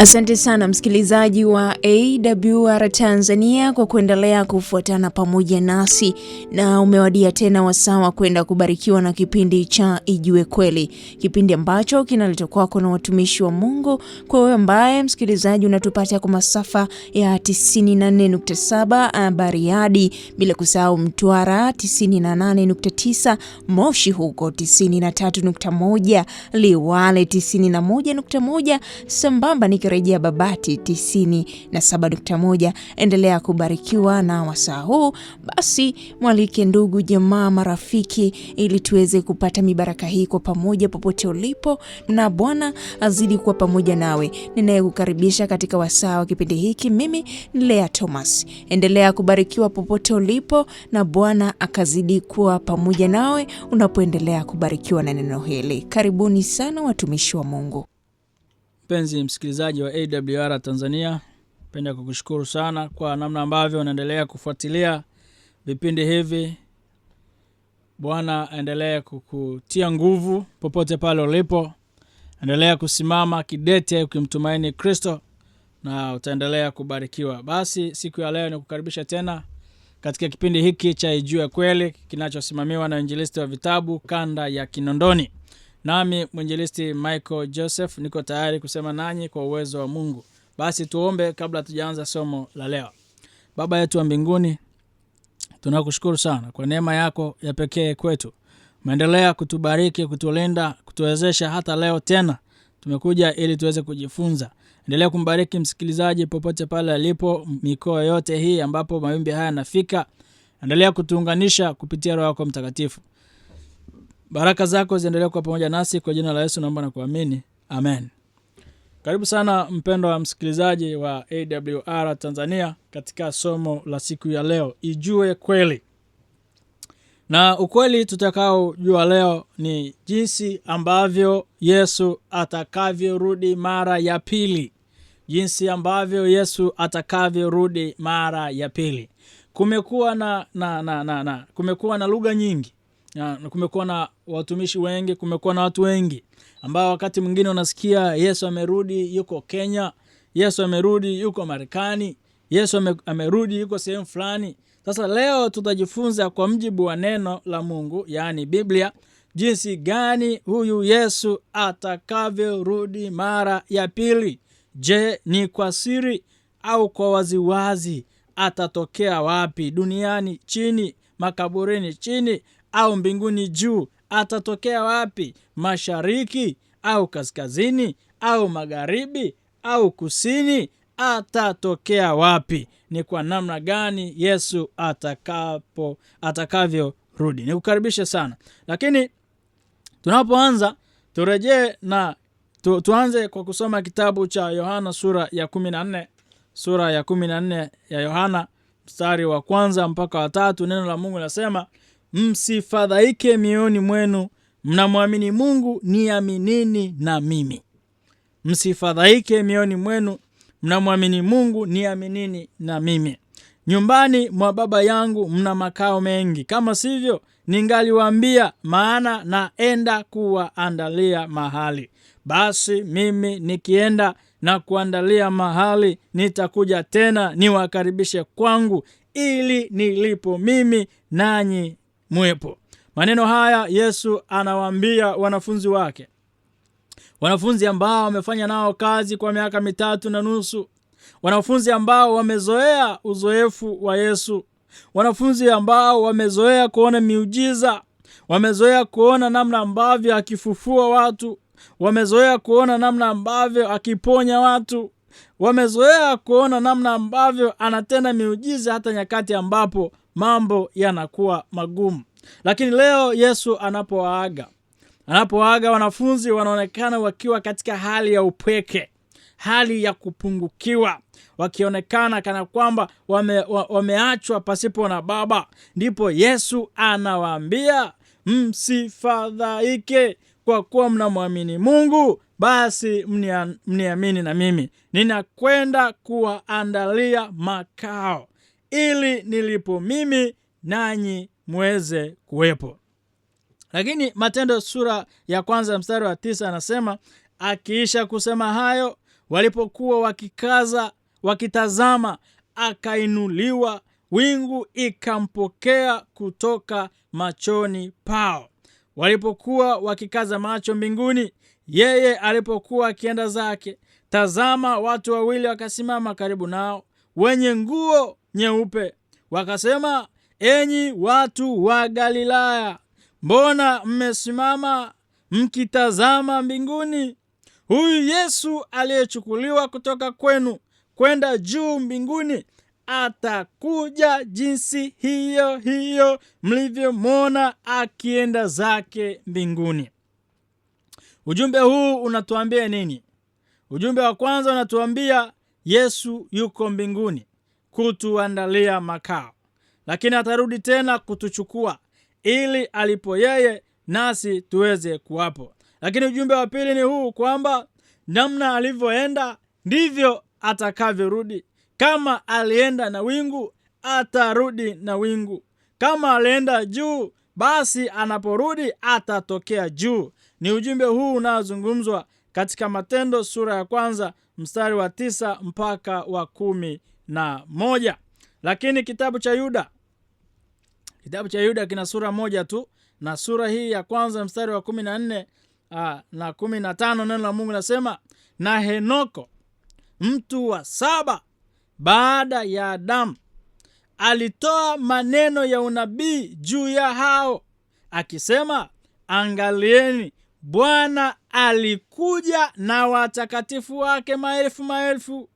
Asante sana msikilizaji wa AWR Tanzania kwa kuendelea kufuatana pamoja nasi, na umewadia tena wasaa kwenda kubarikiwa na kipindi cha Ijue Kweli, kipindi ambacho kinaletwa kwako na watumishi wa Mungu. Kwa wewe ambaye msikilizaji unatupata kwa masafa ya 94.7 Bariadi, bila kusahau Mtwara 98.9, Moshi huko 93.1, Liwale 91.1, sambamba nikirejea Babati 97.1. Endelea kubarikiwa na wasaa huu. Basi mwalike ndugu, jamaa, marafiki ili tuweze kupata mibaraka hii kwa pamoja popote ulipo, na Bwana azidi kuwa pamoja nawe. Ninayekukaribisha katika wasaa wa kipindi hiki mimi ni Lea Thomas. Endelea kubarikiwa popote ulipo, na Bwana akazidi kuwa pamoja nawe unapoendelea kubarikiwa na neno hili. Karibuni sana watumishi wa Mungu. Mpenzi msikilizaji wa AWR Tanzania, napenda kukushukuru sana kwa namna ambavyo unaendelea kufuatilia vipindi hivi. Bwana aendelee kukutia nguvu popote pale ulipo. Endelea kusimama kidete ukimtumaini Kristo na utaendelea kubarikiwa. Basi siku ya leo nikukaribisha tena katika kipindi hiki cha Ijue Kweli kinachosimamiwa na Injilisti wa Vitabu kanda ya Kinondoni. Nami mwinjilisti Michael Joseph niko tayari kusema nanyi kwa uwezo wa Mungu. Basi tuombe kabla tujaanza somo la leo. Baba yetu wa mbinguni, tunakushukuru sana kwa neema yako ya pekee kwetu. Umeendelea kutubariki, kutulinda, kutuwezesha hata leo tena tumekuja ili tuweze kujifunza. Endelea kumbariki msikilizaji popote pale alipo, mikoa yote hii ambapo mawimbi haya yanafika. Endelea kutuunganisha kupitia Roho yako Mtakatifu. Baraka zako ziendelee kwa pamoja nasi, kwa jina la Yesu naomba na kuamini. Amen. Karibu sana mpendwa wa msikilizaji wa AWR Tanzania katika somo la siku ya leo, Ijue Kweli. Na ukweli tutakao jua leo ni jinsi ambavyo Yesu atakavyorudi mara ya pili. Jinsi ambavyo Yesu atakavyorudi mara ya pili. Kumekuwa na lugha nyingi. Na kumekuwa na watumishi wengi, kumekuwa na watu wengi ambao wakati mwingine unasikia Yesu amerudi yuko Kenya, Yesu amerudi yuko Marekani, Yesu amerudi yuko sehemu fulani. Sasa leo tutajifunza kwa mjibu wa neno la Mungu, yani Biblia, jinsi gani huyu Yesu atakavyorudi mara ya pili. Je, ni kwa siri au kwa waziwazi? Atatokea wapi? Duniani chini, makaburini chini, au mbinguni juu? Atatokea wapi? Mashariki au kaskazini au magharibi au kusini? Atatokea wapi? Ni kwa namna gani Yesu atakavyorudi? Nikukaribisha sana. Lakini tunapoanza turejee na tuanze kwa kusoma kitabu cha Yohana sura ya 14. Sura ya 14 ya Yohana mstari wa 1 mpaka wa 3. Neno la Mungu linasema, msifadhaike mioyoni mwenu, mnamwamini Mungu, niaminini na mimi. Msifadhaike mioyoni mwenu, mnamwamini Mungu, niaminini na mimi. Nyumbani mwa Baba yangu mna makao mengi, kama sivyo ningaliwaambia, maana naenda kuwaandalia mahali. Basi mimi nikienda na kuandalia mahali, nitakuja tena niwakaribishe kwangu, ili nilipo mimi nanyi mwepo. Maneno haya Yesu anawaambia wanafunzi wake, wanafunzi ambao wamefanya nao kazi kwa miaka 3.5, wanafunzi ambao wamezoea uzoefu wa Yesu, wanafunzi ambao wamezoea kuona miujiza, wamezoea kuona namna ambavyo akifufua watu, wamezoea kuona namna ambavyo akiponya watu, wamezoea kuona namna ambavyo anatenda miujiza hata nyakati ambapo mambo yanakuwa magumu. Lakini leo Yesu anapoaga wanafunzi wanaonekana wakiwa katika hali ya upweke, hali ya kupungukiwa, wakionekana kana kwamba wameachwa pasipo na Baba. Ndipo Yesu anawaambia, msifadhaike kwa kuwa mnamwamini Mungu, basi mniamini na mimi. Ninakwenda kuwaandalia makao, ili nilipo mimi nanyi muweze kuwepo. Lakini Matendo sura ya 1 mstari wa 9 anasema, akiisha kusema hayo, Walipokuwa wakitazama, akainuliwa, wingu ikampokea kutoka machoni pao. Walipokuwa wakikaza macho mbinguni, yeye alipokuwa akienda zake, tazama, watu wawili wakasimama karibu nao, wenye nguo nyeupe. Wakasema, enyi watu wa Galilaya, mbona mmesimama mkitazama mbinguni? Huyu Yesu aliyechukuliwa kutoka kwenu kwenda juu mbinguni atakuja jinsi hiyo hiyo mlivyomwona akienda zake mbinguni. Ujumbe huu unatuambia nini? Ujumbe wa kwanza unatuambia Yesu yuko mbinguni kutuandalia makao, lakini atarudi tena kutuchukua ili alipo yeye nasi tuweze kuwapo. Lakini ujumbe wa pili ni huu, kwamba namna alivyoenda ndivyo atakavyorudi. Kama alienda na wingu, atarudi na wingu. Kama alienda juu, basi anaporudi atatokea juu. Ni ujumbe huu unaozungumzwa katika Matendo sura ya 1 mstari wa 9 mpaka wa 11. Lakini kitabu cha Yuda kina sura moja tu, na sura hii ya 1 mstari wa 14 na 15, neno la Mungu nasema, na Henoko mtu wa 7 baada ya Adamu alitoa maneno ya unabii juu ya hao akisema, angalieni, Bwana alikuja na watakatifu wake maelfu maelfu,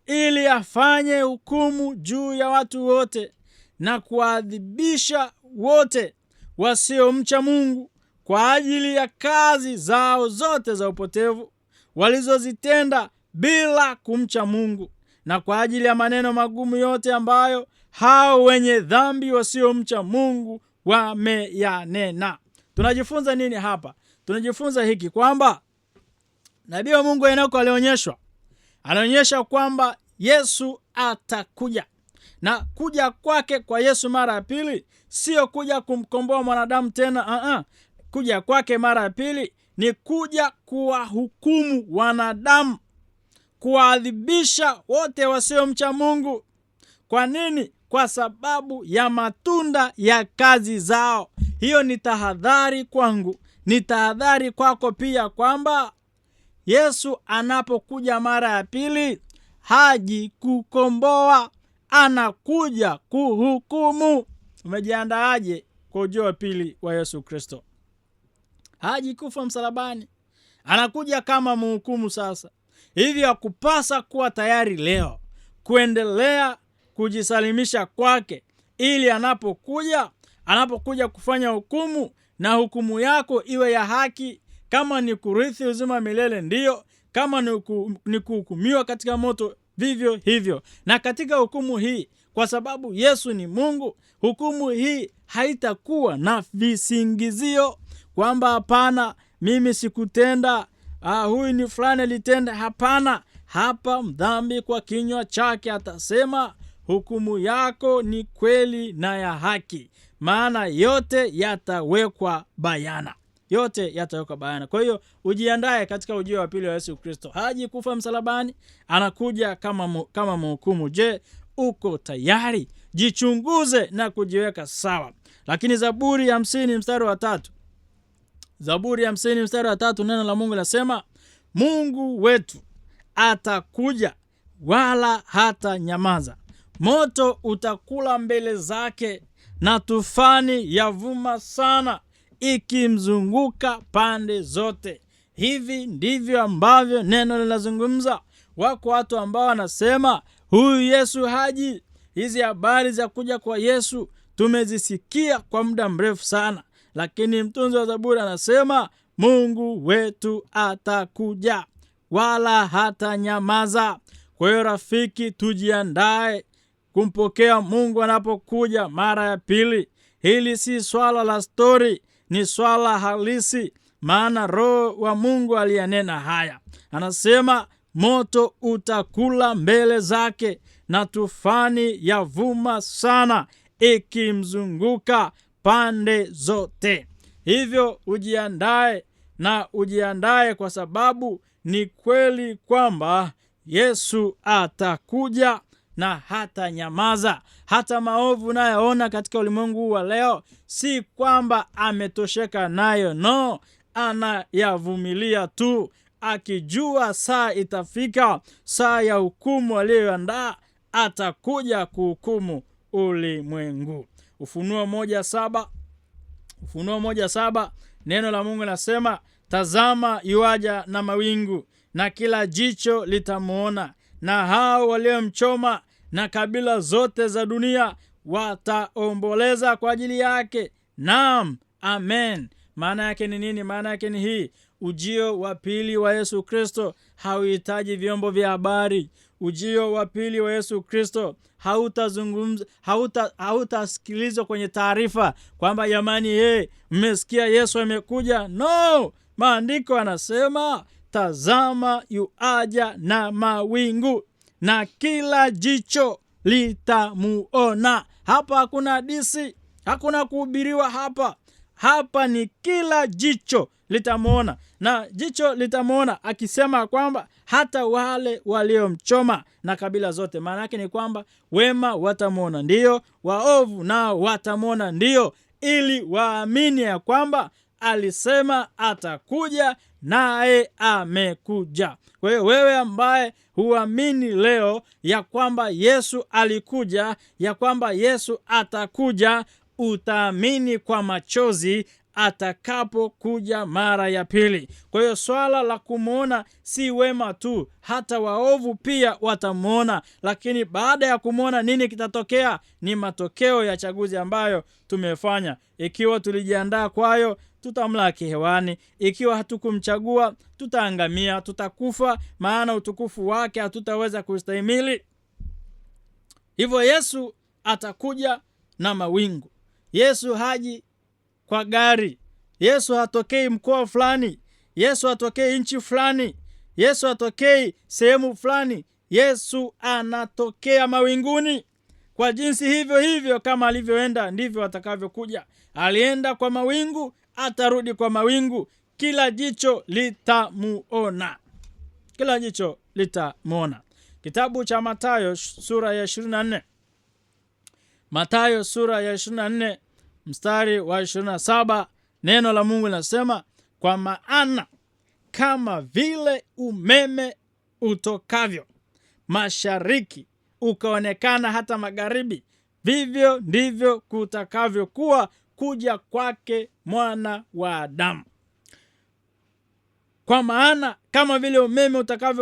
ili afanye hukumu juu ya watu wote na kuadhibisha wote wasiomcha Mungu kwa ajili ya kazi zao zote za upotevu walizozitenda bila kumcha Mungu, na kwa ajili ya maneno magumu yote ambayo hao wenye dhambi wasiomcha Mungu wameyanena. Tunajifunza nini hapa? Tunajifunza hiki, kwamba nabii wa Mungu Henoko anaonyesha kwamba Yesu atakuja, na kuja kwake kwa Yesu mara ya pili sio kuja kumkomboa mwanadamu tena. Kuja kwake mara ya pili ni kuja kuwahukumu wanadamu, kuwaadhibisha wote wasiomcha Mungu. Kwa nini? Kwa sababu ya matunda ya kazi zao. Hiyo ni tahadhari kwangu, ni tahadhari kwako pia, kwamba Yesu anapokuja mara ya pili haji kukomboa, anakuja kuhukumu. Umejiandaaje kwa ujio wa pili wa Yesu Kristo? Haji kufa msalabani, anakuja kama mhukumu. Sasa hivyo yakupasa kuwa tayari leo kuendelea kujisalimisha kwake, ili anapokuja kufanya hukumu, na hukumu yako iwe ya haki. Kama ni kurithi uzima milele, ndiyo. Kama ni kuhukumiwa katika moto, vivyo hivyo. Na katika hukumu hii, kwa sababu Yesu ni Mungu, hukumu hii haitakuwa na visingizio kwamba hapana, mimi sikutenda, huyu ni fulani alitenda. Hapana, hapa mdhambi kwa kinywa chake atasema, hukumu yako ni kweli na ya haki, maana yote yatawekwa bayana. Kwa hiyo ujiandae katika ujio wa pili wa Yesu Kristo. Haji kufa msalabani, anakuja kama mhukumu. Je, uko tayari? Jichunguze na kujiweka sawa. Lakini Zaburi ya 50 mstari wa 3, neno la Mungu nasema, Mungu wetu atakuja wala hata nyamaza, moto utakula mbele zake, na tufani yavuma sana ikimzunguka pande zote. Hivi ndivyo ambavyo neno linazungumza. Wako watu ambao wanasema huyu Yesu haji. Hizi habari za kuja kwa Yesu tumezisikia kwa muda mrefu sana, lakini mtunzi wa Zaburi anasema Mungu wetu atakuja wala hata nyamaza. Kwa hiyo rafiki, tujiandae kumpokea Mungu anapokuja mara ya pili. Hili si swala la stori, ni swala halisi, maana Roho wa Mungu aliyanena haya. Anasema moto utakula mbele zake, na tufani yavuma sana ikimzunguka pande zote. Hivyo ujiandae, na ujiandae kwa sababu ni kweli kwamba Yesu atakuja na hata nyamaza. Hata maovu nayoona katika ulimwengu wa leo, si kwamba ametosheka nayo, no, anayavumilia tu, akijua saa itafika, saa ya hukumu aliyoandaa, atakuja kuhukumu ulimwengu. Ufunuo 1:7 neno la Mungu linasema, tazama yuaja na mawingu, na kila jicho litamuona, na hao waliomchoma, na kabila zote za dunia wataomboleza kwa ajili yake. Naam, amen. Maana yake ni nini? Maana yake ni hii: ujio wa pili wa Yesu Kristo hauhitaji vyombo vya habari. Ujio wa pili wa Yesu Kristo hautasikilizwa kwenye taarifa kwamba jamani, mmesikia Yesu amekuja. No, maandiko yanasema, tazama yuaja na mawingu, na kila jicho litamuona. Hapa hakuna hadithi, hakuna kuhubiriwa hapa. Hapa ni kila jicho litamuona. Na jicho litamuona akisema kwamba hata wale waliomchoma na kabila zote. Maana yake ni kwamba wema watamuona ndio, waovu nao watamuona ndio, ili waamini ya kwamba alisema atakuja, naye amekuja. Kwa hiyo wewe ambaye huamini leo ya kwamba Yesu alikuja, ya kwamba Yesu atakuja, utaamini kwa machozi atakapokuja mara ya pili. Kwa hiyo swala la kumuona si wema tu, hata waovu pia watamuona. Lakini baada ya kumuona, nini kitatokea? Ni matokeo ya chaguzi ambayo tumefanya. Ikiwa tulijiandaa kwayo, tutamlaki hewani. Ikiwa hatukumchagua, tutaangamia, tutakufa, maana utukufu wake hatutaweza kustahimili. Hivyo Yesu atakuja na mawingu. Yesu haji kwa gari. Yesu hatokei mkoa fulani. Yesu hatokei nchi fulani. Yesu hatokei sehemu fulani. Yesu anatokea mawinguni. Kwa jinsi hivyo hivyo kama alivyoenda, ndivyo atakavyokuja. Alienda kwa mawingu, atarudi kwa mawingu. Kila jicho litamuona. Kila jicho litamuona. Kitabu cha Mathayo sura ya 24. Mathayo sura ya 24 mstari wa 27, neno la Mungu linasema, kwa maana kama vile umeme utokavyo mashariki ukaonekana hata magharibi, vivyo ndivyo kutakavyokuwa kuja kwake Mwana wa Adamu. Kwa maana kama vile umeme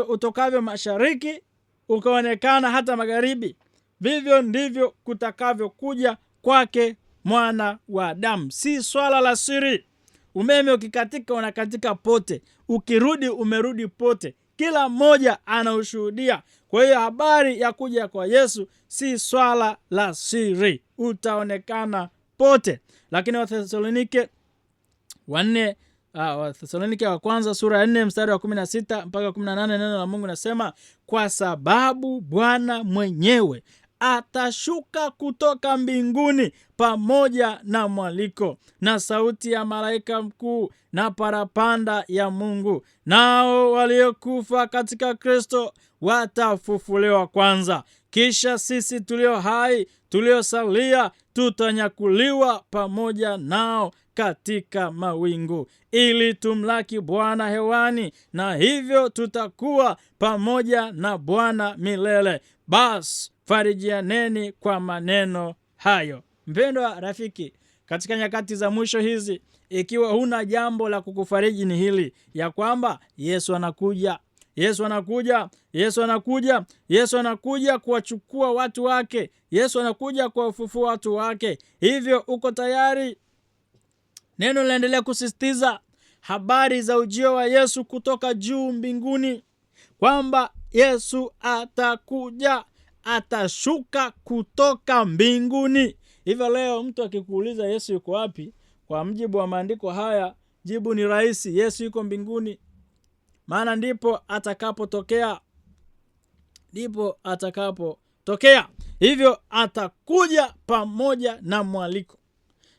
utokavyo mashariki ukaonekana hata magharibi, vivyo ndivyo kutakavyokuja kwake Mwana wa Adamu. Si swala la siri. Umeme ukikatika unakatika pote, ukirudi umerudi pote. Kila mmoja anaushuhudia. Kwa hiyo habari ya kuja kwa Yesu si swala la siri, utaonekana pote. Lakini Wathesalonike wa kwanza sura ya 4 mstari wa 16 mpaka 18, neno la Mungu nasema, kwa sababu Bwana mwenyewe atashuka kutoka mbinguni pamoja na mwaliko na sauti ya malaika mkuu na parapanda ya Mungu, nao waliokufa katika Kristo watafufuliwa kwanza. Kisha sisi tulio hai tuliosalia tutanyakuliwa pamoja nao katika mawingu, ili tumlaki Bwana hewani, na hivyo tutakuwa pamoja na Bwana milele. Basi farijianeni kwa maneno hayo. Mpendwa rafiki, katika nyakati za mwisho hizi, ikiwa huna jambo la kukufariji, ni hili ya kwamba Yesu anakuja. Yesu anakuja. Yesu anakuja. Yesu anakuja kuwachukua watu wake. Yesu anakuja kuwafufua watu wake. Hivyo uko tayari? Neno linaendelea kusisitiza habari za ujio wa Yesu kutoka juu mbinguni, kwamba Yesu atakuja, atashuka kutoka mbinguni. Hivyo leo mtu akikuuliza Yesu yuko wapi, kwa mjibu wa maandiko haya, jibu ni rahisi: Yesu yuko mbinguni. Maana ndipo atakapotokea. Ndipo atakapotokea. Hivyo atakuja pamoja na mwaliko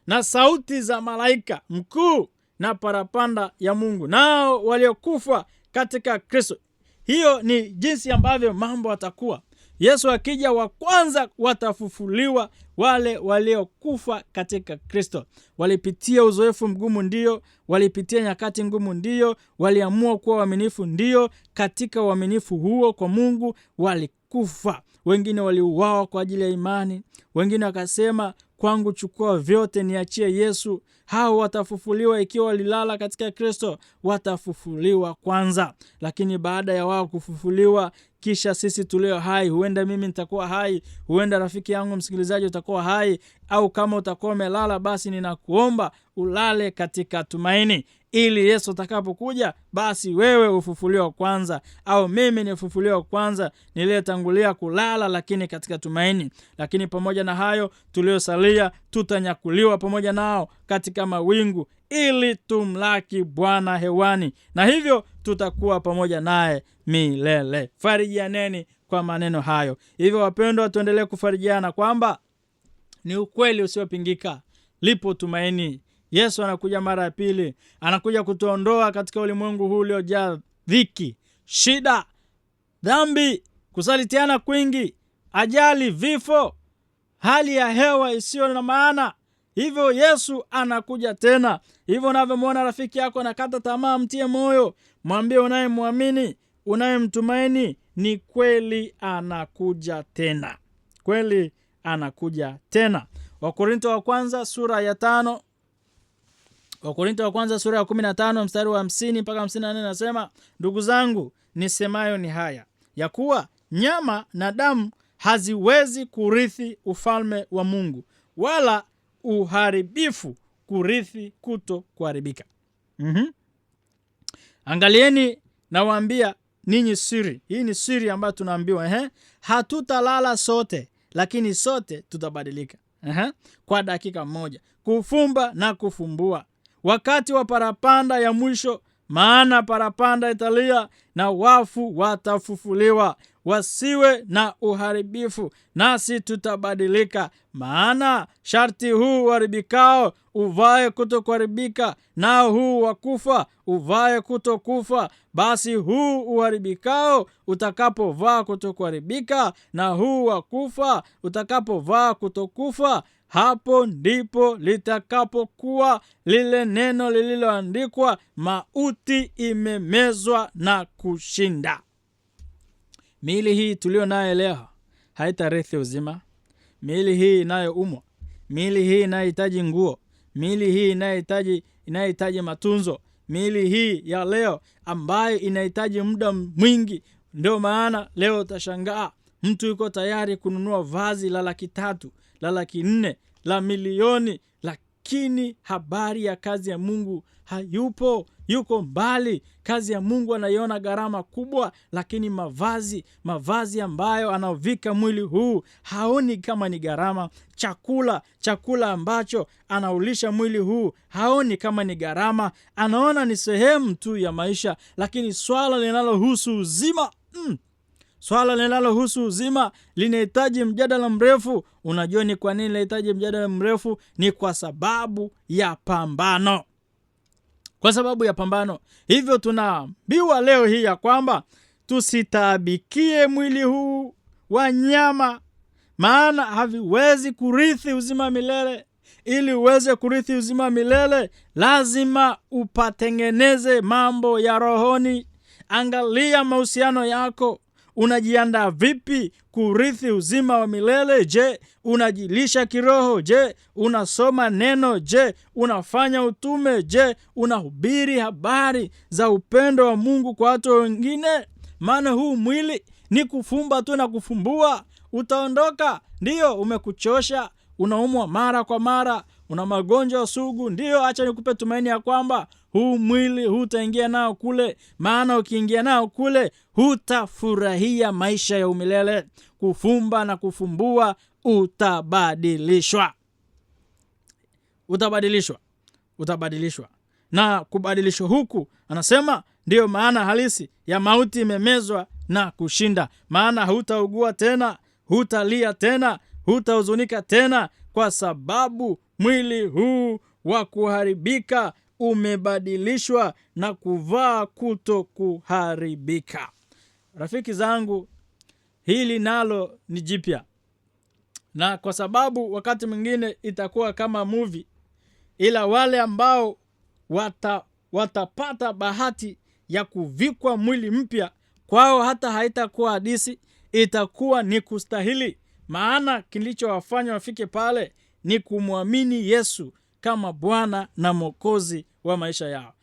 na sauti za malaika mkuu na parapanda ya Mungu, nao waliokufa katika Kristo. Hiyo ni jinsi ambavyo mambo atakuwa. Yesu akija, wa kwanza watafufuliwa wale waliokufa katika Kristo. Walipitia uzoefu mgumu, ndio. Walipitia nyakati ngumu, ndio. Waliamua kuwa waaminifu, ndio. Katika uaminifu huo kwa Mungu walikufa. Wengine waliuawa kwa ajili ya imani. Wengine wakasema, kwangu chukua vyote, niachie Yesu. Hao watafufuliwa ikiwa walilala katika Kristo, watafufuliwa kwanza. Lakini baada ya wao kufufuliwa, kisha sisi tulio hai, huenda mimi nitakuwa hai, huenda rafiki yangu msikilizaji utakuwa hai, au kama utakuwa umelala, basi ninakuomba ulale katika tumaini, ili Yesu atakapokuja, basi wewe ufufuliwa kwanza, au mimi nifufuliwa kwanza, niliyetangulia kulala lakini katika tumaini. Lakini pamoja na hayo, tuliosalia tutanyakuliwa pamoja nao katika mawingu, ili tumlaki Bwana hewani, na hivyo tutakuwa pamoja naye milele. Farijianeni kwa maneno hayo. Hivyo wapendwa, tuendelee kufarijiana kwamba ni ukweli usiopingika, lipo tumaini. Yesu anakuja mara ya pili, anakuja kutuondoa katika ulimwengu huu uliojaa dhiki, shida, dhambi, kusalitiana kwingi, ajali, vifo, hali ya hewa isiyo na maana. Hivyo Yesu anakuja tena. Hivyo unavyomwona rafiki yako anakata tamaa, mtie moyo, mwambie unayemwamini, unayemtumaini, ni kweli anakuja tena. Kweli anakuja tena. Wakorintho wa kwanza sura ya 5, Wakorintho wa kwanza sura ya 15 mstari wa 50 mpaka 54 nasema, ndugu zangu, nisemayo ni haya, ya kuwa nyama na damu haziwezi kurithi ufalme wa Mungu, wala uharibifu kurithi kuto kuharibika. Angalieni, nawaambia ninyi siri. Hii ni siri ambayo tunaambiwa. Hatutalala sote, lakini sote tutabadilika. Kwa dakika moja, kufumba na kufumbua, wakati wa parapanda ya mwisho. Maana parapanda italia na wafu watafufuliwa, wasiwe na uharibifu, nasi tutabadilika. Maana sharti huu uharibikao uvae kutokuharibika, nao huu wakufa uvae kutokufa. Basi huu uharibikao utakapovaa kutokuharibika, na huu wakufa utakapovaa kutokufa, hapo ndipo litakapokuwa lile neno lililoandikwa, mauti imemezwa na kushinda. Miili hii tulio nayo leo haitarithi uzima. Miili hii inayoumwa, miili hii inayohitaji nguo, miili hii inayohitaji matunzo, miili hii ya leo ambayo inahitaji muda mwingi. Ndio maana leo utashangaa mtu yuko tayari kununua vazi la 300,000, la 400,000, la milioni, lakini habari ya kazi ya Mungu hayupo, yuko mbali. Kazi ya Mungu anaiona gharama kubwa, lakini mavazi ambayo anaovika mwili huu haoni kama ni gharama. Chakula ambacho anaulisha mwili huu haoni kama ni gharama, anaona ni sehemu tu ya maisha. Lakini swala linalohusu uzima, swala linalohusu uzima linahitaji mjadala mrefu. Unajua ni kwa nini linahitaji mjadala mrefu? Ni kwa sababu ya pambano. Kwa sababu ya pambano. Hivyo tunaambiwa leo hii ya kwamba tusitaabikie mwili huu wa nyama, maana haviwezi kurithi uzima milele. Ili uweze kurithi uzima milele, lazima upatengeneze mambo ya rohoni. Angalia mahusiano yako. Unajiandaa vipi kurithi uzima wa milele? Je, unajilisha kiroho? Je, unasoma neno? Je, unafanya utume? Je, unahubiri habari za upendo wa Mungu kwa watu wengine? Maana huu mwili ni kufumba tu na kufumbua. Utaondoka. Ndiyo, umekuchosha, unaumwa mara kwa mara, una magonjwa sugu. Ndiyo, acha nikupe tumaini ya kwamba huu mwili hutaingia nao kule. Maana ukiingia nao kule, hutafurahia maisha ya umilele. Kufumba na kufumbua, utabadilishwa. Na kubadilishwa huku, anasema ndiyo maana halisi ya mauti imemezwa na kushinda. Maana hutaugua tena, hutalia tena, hutahuzunika tena, kwa sababu mwili huu wa kuharibika umebadilishwa na kuvaa kuto kuharibika. Rafiki zangu, hili nalo ni jipya. Na kwa sababu wakati mwingine itakuwa kama movie, ila wale ambao watapata bahati ya kuvikwa mwili mpya, kwao hata haitakuwa hadithi, itakuwa ni kustahili. Maana kilichowafanya wafike pale ni kumwamini Yesu kama Bwana na Mwokozi wa maisha yao.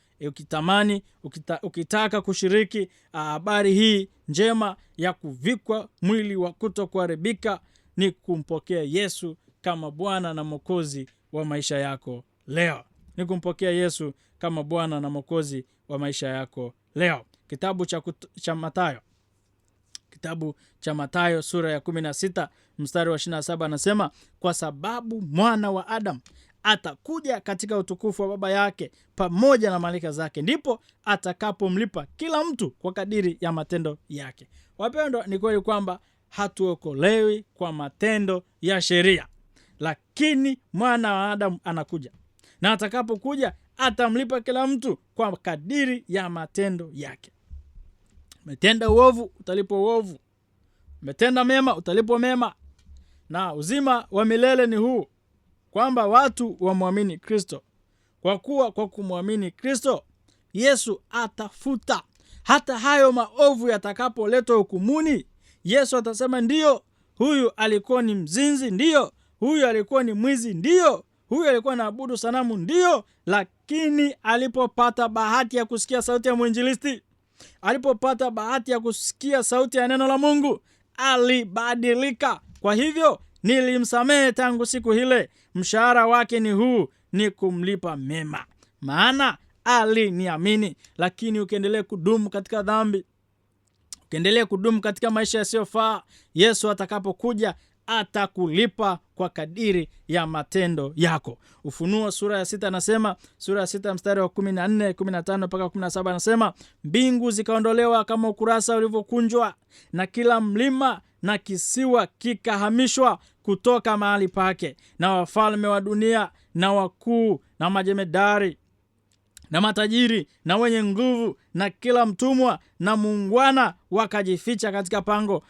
Ukitaka kushiriki habari hii njema ya kuvikwa mwili wa kutokuharibika, ni kumpokea Yesu kama Bwana na Mwokozi wa maisha yako leo. Ni kumpokea Yesu kama Bwana na Mwokozi wa maisha yako leo. Kitabu cha Mathayo. Kitabu cha Mathayo sura ya 16 mstari wa 27 anasema, kwa sababu mwana wa Adamu atakuja katika utukufu wa Baba yake pamoja na malaika zake, ndipo atakapomlipa kila mtu kwa kadiri ya matendo yake. Wapendwa, ni kweli kwamba hatuokolewi kwa matendo ya sheria, lakini mwana wa Adamu anakuja, na atakapokuja atamlipa kila mtu kwa kadiri ya matendo yake. Umetenda uovu, utalipwa uovu. Umetenda mema, utalipwa mema. Na uzima wa milele ni huu, kwamba watu wamwamini Kristo. Kwa kuwa kwa kumwamini Kristo, Yesu atafuta hata hayo maovu yatakapoletwa hukumuni. Yesu atasema, ndiyo, huyu alikuwa ni mzinzi, ndiyo, huyu alikuwa ni mwizi, ndiyo, huyu alikuwa anaabudu sanamu, ndiyo, lakini alipopata bahati ya kusikia sauti ya mwinjilisti, alipopata bahati ya kusikia sauti ya neno la Mungu, alibadilika. Kwa hivyo nilimsamehe tangu siku hile, mshahara wake ni huu, ni kumlipa mema, maana aliniamini. Lakini ukiendelea kudumu katika dhambi, ukiendelea kudumu katika maisha yasiyofaa, Yesu atakapokuja atakulipa kwa kadiri ya matendo yako. Ufunuo sura ya 6 anasema, sura ya 6 mstari wa 14, 15 mpaka 17 anasema, mbingu zikaondolewa kama ukurasa ulivyokunjwa, na kila mlima na kisiwa kikahamishwa kutoka mahali pake, na wafalme wa dunia na wakuu na majemedari na matajiri na wenye nguvu na kila mtumwa na muungwana wakajificha katika pango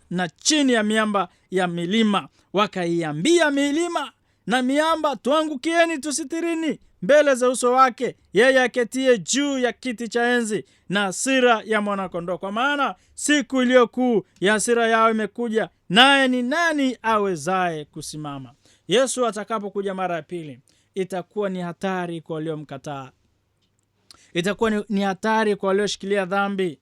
na chini ya miamba ya milima, wakaiambia milima na miamba, tuangukieni tusitirini mbele za uso wake yeye aketie juu ya kiti cha enzi na hasira ya mwanakondoo, kwa maana siku iliyokuu ya hasira yao imekuja, naye ni nani awezaye kusimama? Yesu atakapokuja mara ya pili, itakuwa ni hatari kwa waliomkataa. Itakuwa ni hatari kwa walioshikilia dhambi.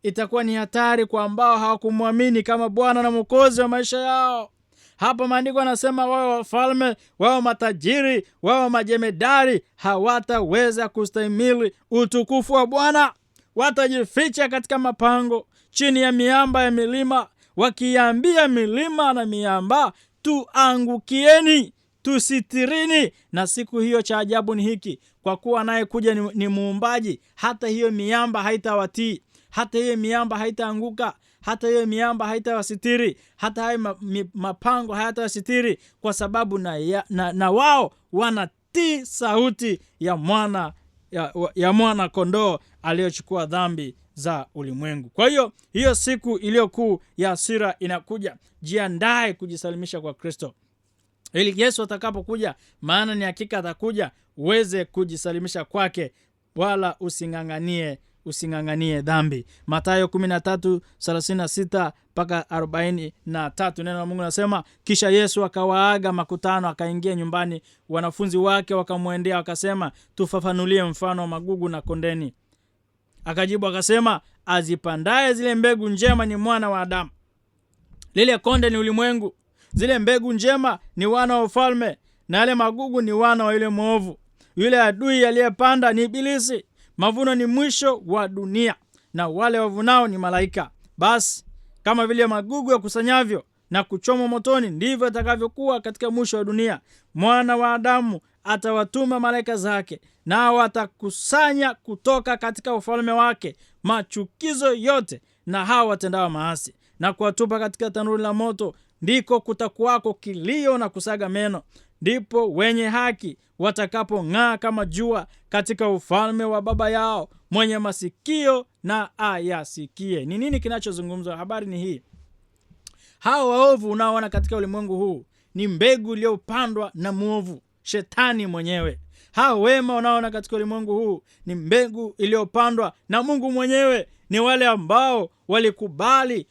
Itakuwa ni hatari kwa ambao hawakumwamini kama Bwana na Mwokozi wa maisha yao. Hapa maandiko yanasema, wao wafalme, wao matajiri, wao majemedari hawataweza kustahimili utukufu wa Bwana. Watajificha katika mapango chini ya miamba ya milima, wakiambia milima na miamba, tuangukieni tusitirini. Na siku hiyo cha ajabu ni hiki, kwa kuwa anayekuja ni muumbaji. Hata hiyo miamba haitawatii, hata hiyo miamba haitaanguka, hata hiyo miamba haitawasitiri, hata hayo mapango hayatawasitiri, kwa sababu na wao wanatii sauti ya mwana kondoo aliyochukua dhambi za ulimwengu. Kwa hiyo hiyo siku iliyokuu ya hasira inakuja. Jiandae kujisalimisha kwa Kristo ili Yesu atakapokuja, maana ni hakika atakuja, uweze kujisalimisha kwake, wala usinganganie dhambi. Mathayo 13:36 mpaka 43, neno la Mungu nasema, kisha Yesu akawaaga makutano, akaingia nyumbani. Wanafunzi wake wakamwendea wakasema, tufafanulie mfano wa magugu na kondeni. Akajibu akasema, azipandaye zile mbegu njema ni mwana wa Adamu, lile konde ni ulimwengu. Zile mbegu njema ni wana wa ufalme, na yale magugu ni wana wa yule mwovu. Yule adui aliyepanda ni Ibilisi. Mavuno ni mwisho wa dunia, na wale wavunao ni malaika. Basi kama vile magugu yakusanyavyo na kuchomwa motoni, ndivyo itakavyokuwa katika mwisho wa dunia. Mwana wa Adamu atawatuma malaika zake, nao watakusanya kutoka katika ufalme wake machukizo yote na hao watendao maasi, na kuwatupa katika tanuru la moto, ndiko kutakuwako kilio na kusaga meno. ndipo wenye haki watakapong'aa kama jua katika ufalme wa Baba yao. Mwenye masikio na ayasikie. Ni nini kinachozungumzwa? Habari ni hii: hao waovu unaoona katika ulimwengu huu ni mbegu iliyopandwa na mwovu, Shetani mwenyewe. Hao wema unaoona katika ulimwengu huu ni mbegu iliyopandwa na Mungu mwenyewe. Ni wale ambao walikubali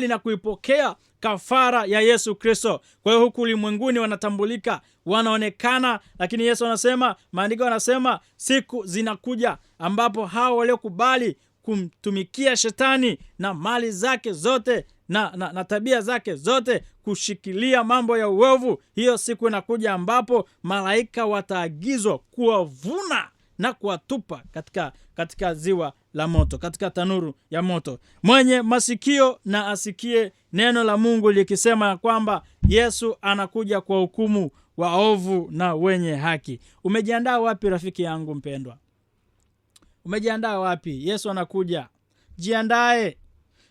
na kuipokea kafara ya Yesu Kristo. Kwa hiyo huku ulimwenguni wanatambulika, wanaonekana, lakini Yesu anasema, maandiko yanasema siku zinakuja ambapo hao waliokubali kumtumikia Shetani na mali zake zote na tabia zake zote, kushikilia mambo ya uovu, hiyo siku inakuja ambapo malaika wataagizwa kuwavuna na kuwatupa katika ziwa la moto, katika tanuru ya moto. Mwenye masikio na asikie neno la Mungu likisema kwamba Yesu anakuja kwa hukumu waovu na wenye haki. Umejiandaa wapi rafiki yangu mpendwa? Umejiandaa wapi? Yesu anakuja.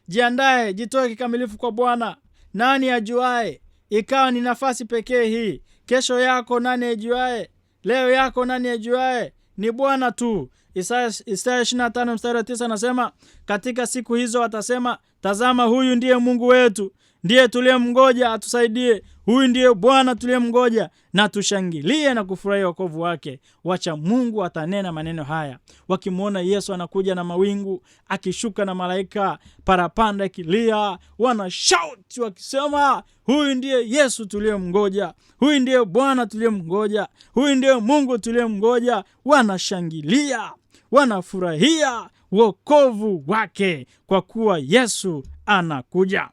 Jiandae, jitoe kikamilifu kwa Bwana. Nani ajuae? Ikawa ni nafasi pekee hii. Kesho yako nani ajuae? Leo yako nani ajuae? Ni Bwana tu. Isaya 25 mstari wa 9 anasema, katika siku hizo watasema, tazama, huyu ndiye Mungu wetu, ndiye tuliyemngoja atusaidie. Huyu ndiye Bwana tuliyemngoja, na tushangilie na kufurahia wokovu wake. Wacha Mungu atanena maneno haya wakimwona Yesu anakuja na mawingu, akishuka na malaika, parapanda ikilia, wana shout wakisema, huyu ndiye Yesu tuliyemngoja, huyu ndiye Bwana tuliyemngoja, huyu ndiye Mungu tuliyemngoja. Wanashangilia, wanafurahia wokovu wake, kwa kuwa Yesu anakuja.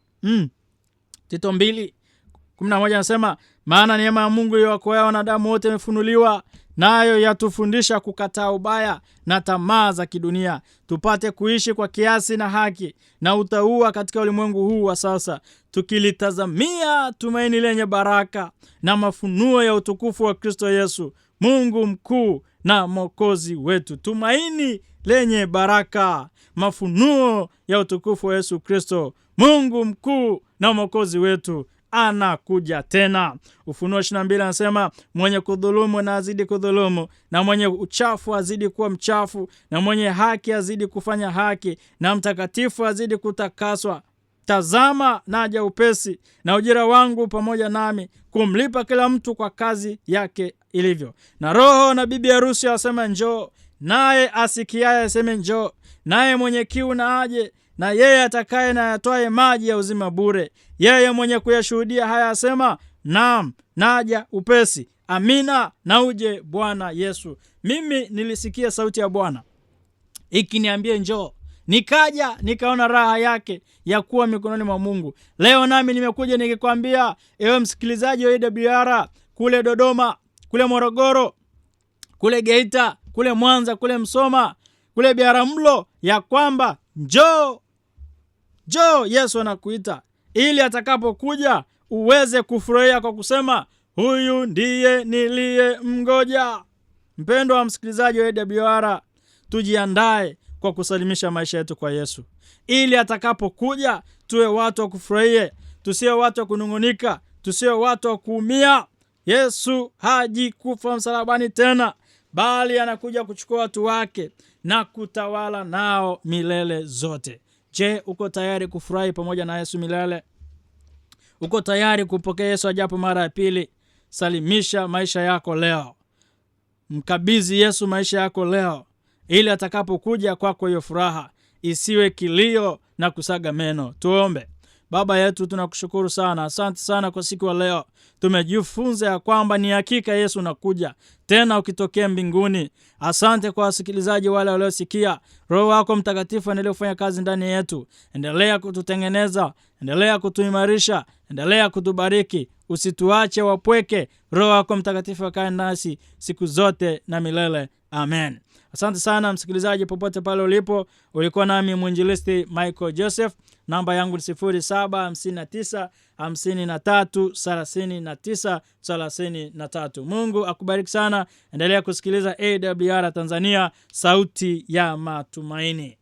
Tito 2:11 anasema, maana neema ya Mungu iokoayo wanadamu wote imefunuliwa, nayo yatufundisha kukataa ubaya na tamaa za kidunia, tupate kuishi kwa kiasi na haki na utauwa katika ulimwengu huu wa sasa, tukilitazamia tumaini lenye baraka na mafunuo ya utukufu wa Kristo Yesu, Mungu mkuu na Mwokozi wetu. Tumaini lenye baraka, mafunuo ya utukufu wa Yesu Kristo, Mungu mkuu na Mwokozi wetu anakuja tena. Ufunuo 22 anasema, mwenye kudhulumu na azidi kudhulumu, na mwenye uchafu azidi kuwa mchafu, na mwenye haki azidi kufanya haki, na mtakatifu azidi kutakaswa. Tazama naja upesi, na ujira wangu pamoja nami, kumlipa kila mtu kwa kazi yake ilivyo. Na Roho na bibi harusi wasema njoo, naye asikiaye aseme njoo, naye mwenye kiu na aje, na yeye atakaye na yatoe maji ya uzima bure. Yeye mwenye kuyashuhudia haya asema, naam, naja upesi. Amina, na uje Bwana Yesu. Mimi nilisikia sauti ya Bwana ikiniambia njoo. Nikaja nikaona raha yake ya kuwa mikononi mwa Mungu. Leo nami nimekuja nikikwambia, ewe msikilizaji wa AWR, kule Dodoma, kule Morogoro, kule Geita, kule Mwanza, kule Msoma, kule Biharamulo, ya kwamba njoo, Yesu anakuita, ili atakapokuja uweze kufurahia kwa kusema, huyu ndiye niliyemngoja. Mpendwa wa msikilizaji wa AWR, tujiandae kwa kusalimisha maisha yetu kwa Yesu, ili atakapokuja tuwe watu wa kufurahia, tusiwe watu wa kunungunika, tusiwe watu wa kuumia. Yesu haji kufa msalabani tena, bali anakuja kuchukua watu wake na kutawala nao milele zote. Je, uko tayari kufurahi pamoja na Yesu milele? Uko tayari kupokea Yesu ajapo mara ya pili? Salimisha maisha yako leo. Mkabidhi Yesu maisha yako leo, ili atakapokuja kwako hiyo furaha isiwe kilio na kusaga meno. Tuombe. Baba yetu, tunakushukuru sana. Asante sana kwa siku ya leo. Tumejifunza ya kwamba ni hakika Yesu unakuja tena ukitokea mbinguni. Asante kwa wasikilizaji wale waliosikia. Roho wako Mtakatifu endelea kufanya kazi ndani yetu. Endelea kututengeneza, endelea kutuimarisha, endelea kutubariki. Usituache wapweke. Roho wako Mtakatifu akae nasi siku zote na milele. Amen. Asante sana msikilizaji popote pale ulipo. Ulikuwa nami mwinjilisti Michael Joseph. Namba yangu ni 0759533933. Mungu akubariki sana. Endelea kusikiliza AWR Tanzania, sauti ya matumaini.